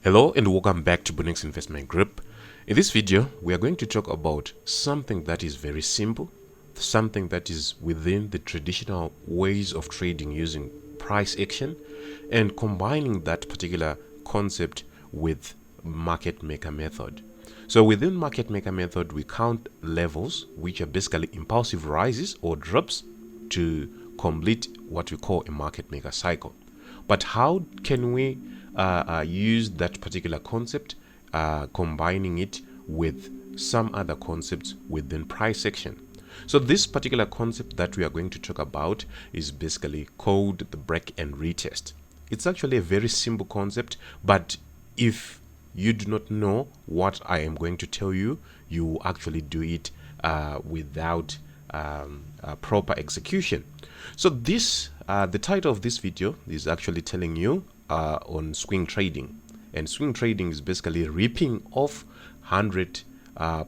Hello and welcome back to Bunnex Investment Group. In this video, we are going to talk about something that is very simple, something that is within the traditional ways of trading using price action and combining that particular concept with market maker method. So within market maker method, we count levels, which are basically impulsive rises or drops to complete what we call a market maker cycle. But how can we use that particular concept, combining it with some other concepts within price action? So this particular concept that we are going to talk about is basically called the break and retest. It's actually a very simple concept, but if you do not know what I am going to tell you, you will actually do it without proper execution. So this the title of this video is actually telling you on swing trading, and swing trading is basically ripping off 100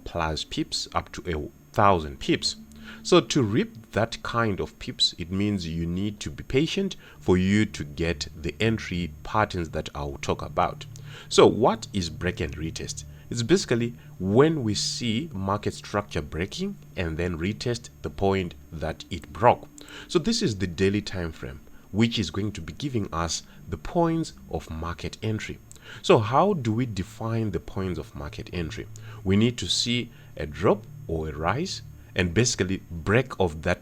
plus pips up to 1,000 pips. So to rip that kind of pips, it means you need to be patient for you to get the entry patterns that I will talk about. So what is break and retest? It's basically when we see market structure breaking and then retest the point that it broke. So this is the daily time frame, which is going to be giving us the points of market entry. So how do we define the points of market entry? We need to see a drop or a rise and basically break of the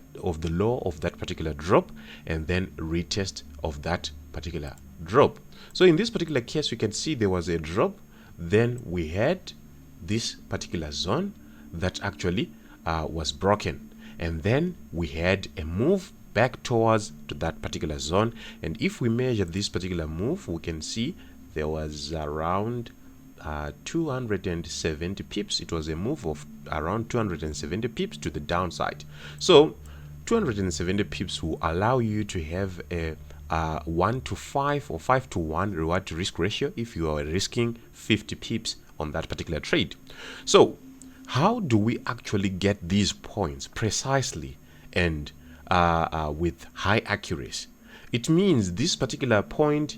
low of that particular drop and then retest of that particular drop. So in this particular case, we can see there was a drop, then we had this particular zone that actually was broken, and then we had a move back towards to that particular zone. And if we measure this particular move, we can see there was around 270 pips. It was a move of around 270 pips to the downside. So 270 pips will allow you to have a 1 to 5 or 5 to 1 reward to risk ratio if you are risking 50 pips on that particular trade. So how do we actually get these points precisely and with high accuracy? It means this particular point.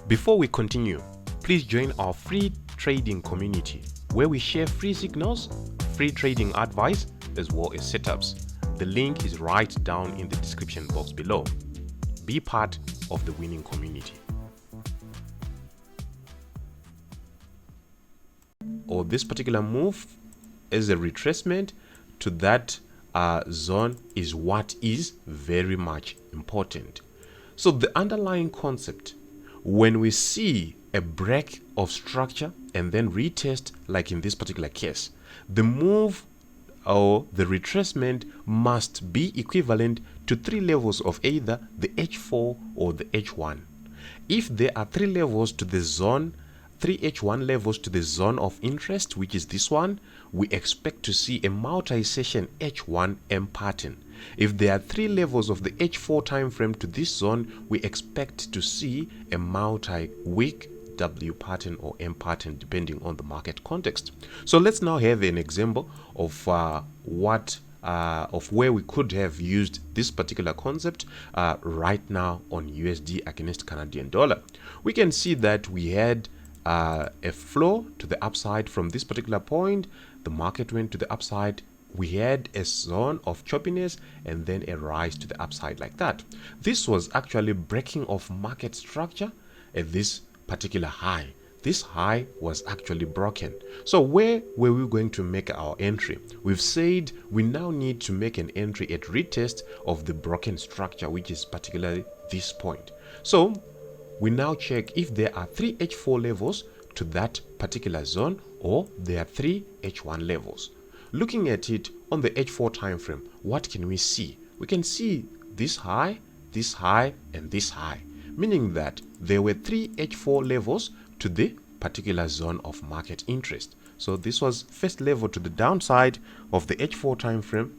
Before we continue, please join our free trading community where we share free signals, free trading advice, as well as setups. The link is right down in the description box below. Be part of the winning community. Or this particular move as a retracement to that zone is what is very much important. So the underlying concept, when we see a break of structure and then retest, like in this particular case, the move or the retracement must be equivalent to 3 levels of either the H4 or the H1. If there are 3 levels to the zone, 3 H1 levels to the zone of interest, which is this one, we expect to see a multi-session H1M pattern. If there are 3 levels of the H4 time frame to this zone, we expect to see a multi-week W pattern or M pattern, depending on the market context. So let's now have an example of where we could have used this particular concept right now on USD against Canadian dollar. We can see that we had a flow to the upside from this particular point. The market went to the upside. We had a zone of choppiness and then a rise to the upside like that. This was actually breaking of market structure at this particular high. This high was actually broken. So where were we going to make our entry? We've said we now need to make an entry at retest of the broken structure, which is particularly this point. So we now check if there are 3 H4 levels to that particular zone or there are 3 H1 levels. Looking at it on the H4 time frame, what can we see? We can see this high, and this high, meaning that there were 3 H4 levels to the particular zone of market interest. So this was first level to the downside of the H4 time frame,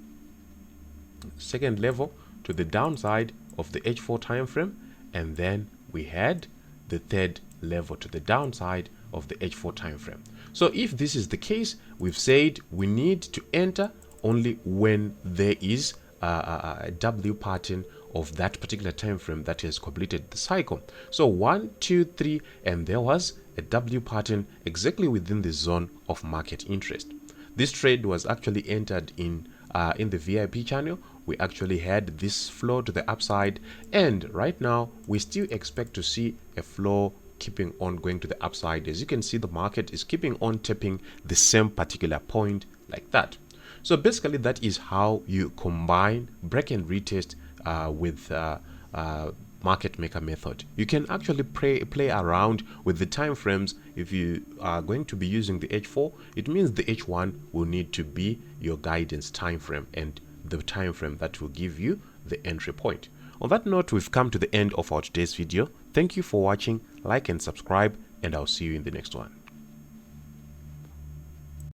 second level to the downside of the H4 time frame, and then we had the third level to the downside of the H4 time frame. So if this is the case, we've said we need to enter only when there is a W pattern of that particular time frame that has completed the cycle. So 1, 2, 3, and there was a W pattern exactly within the zone of market interest. This trade was actually entered in the VIP channel. We actually had this flow to the upside, and right now we still expect to see a flow keeping on going to the upside. As you can see, the market is keeping on tapping the same particular point like that. So basically that is how you combine break and retest with market maker method. You can actually play around with the time frames. If you are going to be using the H4, it means the H1 will need to be your guidance time frame and the time frame that will give you the entry point. On that note, we've come to the end of our today's video. Thank you for watching. Like and subscribe, and I'll see you in the next one.